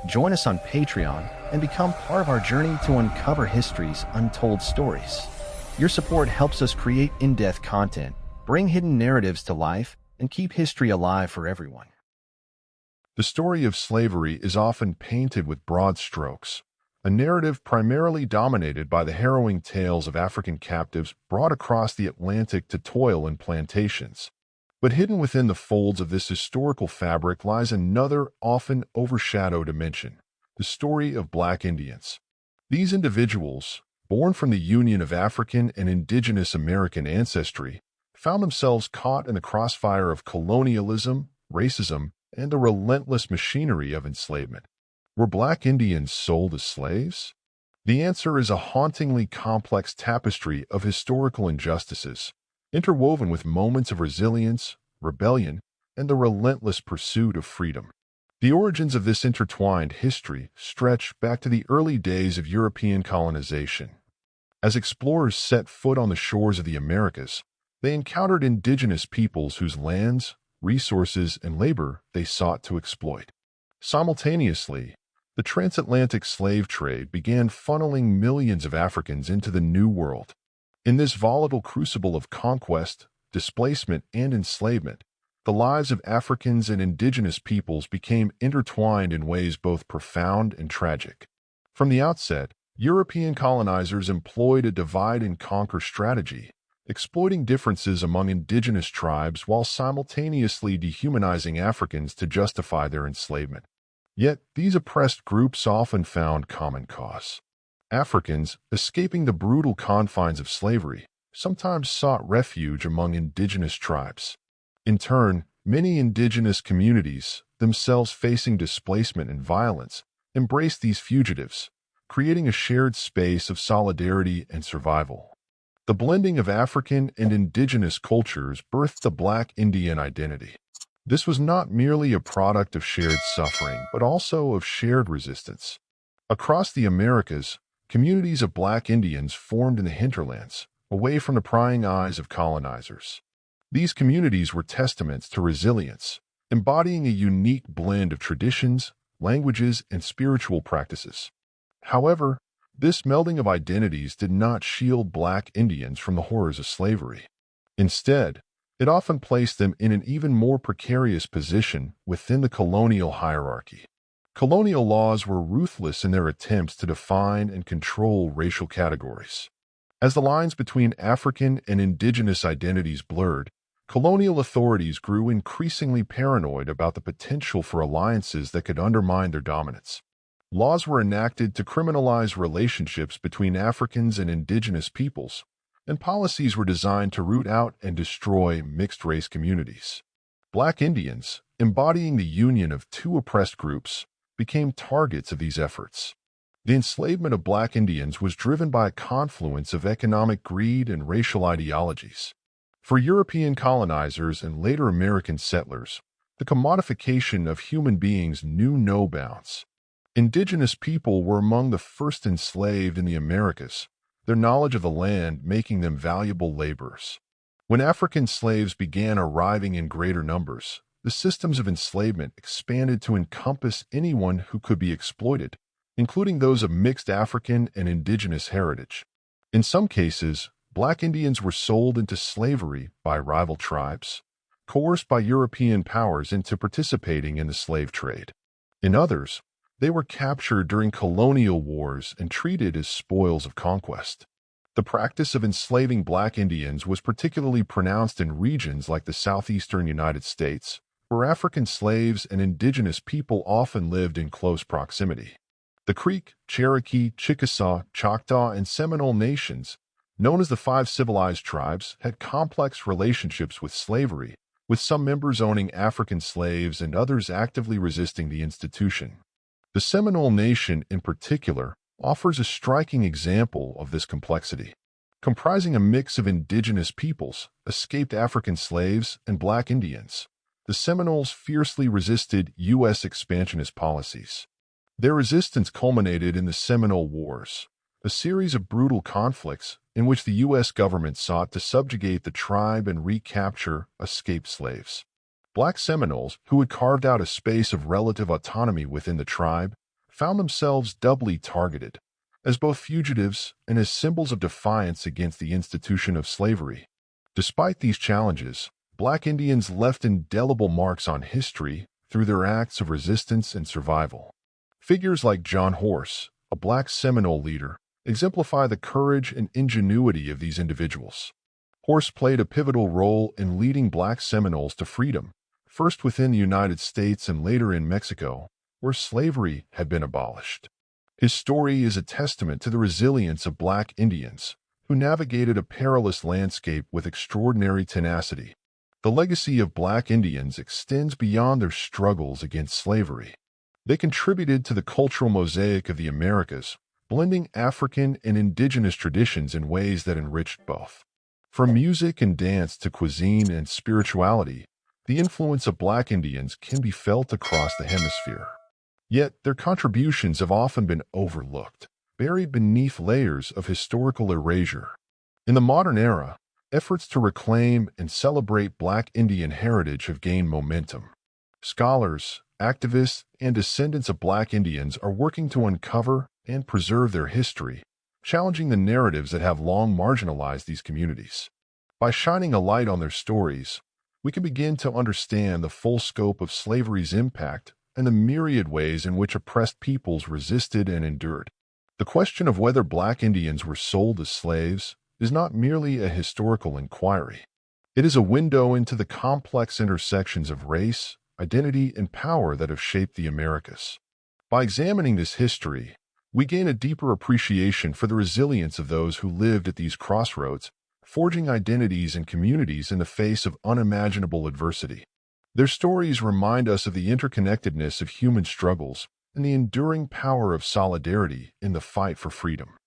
join us on Patreon and become part of our journey to uncover history's untold stories. Your support helps us create in-depth content, bring hidden narratives to life, and keep history alive for everyone. The story of slavery is often painted with broad strokes, a narrative primarily dominated by the harrowing tales of African captives brought across the Atlantic to toil in plantations. But hidden within the folds of this historical fabric lies another, often overshadowed dimension: the story of Black Indians. These individuals, born from the union of African and indigenous American ancestry, found themselves caught in the crossfire of colonialism, racism, and the relentless machinery of enslavement. Were Black Indians sold as slaves? The answer is a hauntingly complex tapestry of historical injustices, interwoven with moments of resilience, rebellion, and the relentless pursuit of freedom. The origins of this intertwined history stretch back to the early days of European colonization. As explorers set foot on the shores of the Americas, they encountered indigenous peoples whose lands, resources, and labor they sought to exploit. Simultaneously, the transatlantic slave trade began funneling millions of Africans into the New World. In this volatile crucible of conquest, displacement, and enslavement, the lives of Africans and indigenous peoples became intertwined in ways both profound and tragic. From the outset, European colonizers employed a divide-and-conquer strategy, exploiting differences among indigenous tribes while simultaneously dehumanizing Africans to justify their enslavement. Yet, these oppressed groups often found common cause. Africans, escaping the brutal confines of slavery, sometimes sought refuge among indigenous tribes. In turn, many indigenous communities, themselves facing displacement and violence, embraced these fugitives, creating a shared space of solidarity and survival. The blending of African and indigenous cultures birthed the Black Indian identity. This was not merely a product of shared suffering, but also of shared resistance. Across the Americas, communities of Black Indians formed in the hinterlands, away from the prying eyes of colonizers. These communities were testaments to resilience, embodying a unique blend of traditions, languages, and spiritual practices. However, this melding of identities did not shield Black Indians from the horrors of slavery. Instead, it often placed them in an even more precarious position within the colonial hierarchy. Colonial laws were ruthless in their attempts to define and control racial categories. As the lines between African and indigenous identities blurred, colonial authorities grew increasingly paranoid about the potential for alliances that could undermine their dominance. Laws were enacted to criminalize relationships between Africans and indigenous peoples, and policies were designed to root out and destroy mixed-race communities. Black Indians, embodying the union of two oppressed groups, became targets of these efforts. The enslavement of Black Indians was driven by a confluence of economic greed and racial ideologies. For European colonizers and later American settlers, the commodification of human beings knew no bounds. Indigenous people were among the first enslaved in the Americas, their knowledge of the land making them valuable laborers. When African slaves began arriving in greater numbers, the systems of enslavement expanded to encompass anyone who could be exploited, including those of mixed African and indigenous heritage. In some cases, Black Indians were sold into slavery by rival tribes, coerced by European powers into participating in the slave trade. In others, they were captured during colonial wars and treated as spoils of conquest. The practice of enslaving Black Indians was particularly pronounced in regions like the southeastern United States, where African slaves and indigenous people often lived in close proximity. The Creek, Cherokee, Chickasaw, Choctaw, and Seminole nations, known as the Five Civilized Tribes, had complex relationships with slavery, with some members owning African slaves and others actively resisting the institution. The Seminole Nation, in particular, offers a striking example of this complexity. Comprising a mix of indigenous peoples, escaped African slaves, and Black Indians, the Seminoles fiercely resisted U.S. expansionist policies. Their resistance culminated in the Seminole Wars, a series of brutal conflicts in which the U.S. government sought to subjugate the tribe and recapture escaped slaves. Black Seminoles, who had carved out a space of relative autonomy within the tribe, found themselves doubly targeted, as both fugitives and as symbols of defiance against the institution of slavery. Despite these challenges, Black Indians left indelible marks on history through their acts of resistance and survival. Figures like John Horse, a Black Seminole leader, exemplify the courage and ingenuity of these individuals. Horse played a pivotal role in leading Black Seminoles to freedom, first within the United States and later in Mexico, where slavery had been abolished. His story is a testament to the resilience of Black Indians, who navigated a perilous landscape with extraordinary tenacity. The legacy of Black Indians extends beyond their struggles against slavery. They contributed to the cultural mosaic of the Americas, blending African and indigenous traditions in ways that enriched both. From music and dance to cuisine and spirituality, the influence of Black Indians can be felt across the hemisphere. Yet their contributions have often been overlooked, buried beneath layers of historical erasure. In the modern era, efforts to reclaim and celebrate Black Indian heritage have gained momentum. Scholars, activists, and descendants of Black Indians are working to uncover and preserve their history, challenging the narratives that have long marginalized these communities. By shining a light on their stories, we can begin to understand the full scope of slavery's impact and the myriad ways in which oppressed peoples resisted and endured. The question of whether Black Indians were sold as slaves is not merely a historical inquiry. It is a window into the complex intersections of race, identity, and power that have shaped the Americas. By examining this history, we gain a deeper appreciation for the resilience of those who lived at these crossroads, forging identities and communities in the face of unimaginable adversity. Their stories remind us of the interconnectedness of human struggles and the enduring power of solidarity in the fight for freedom.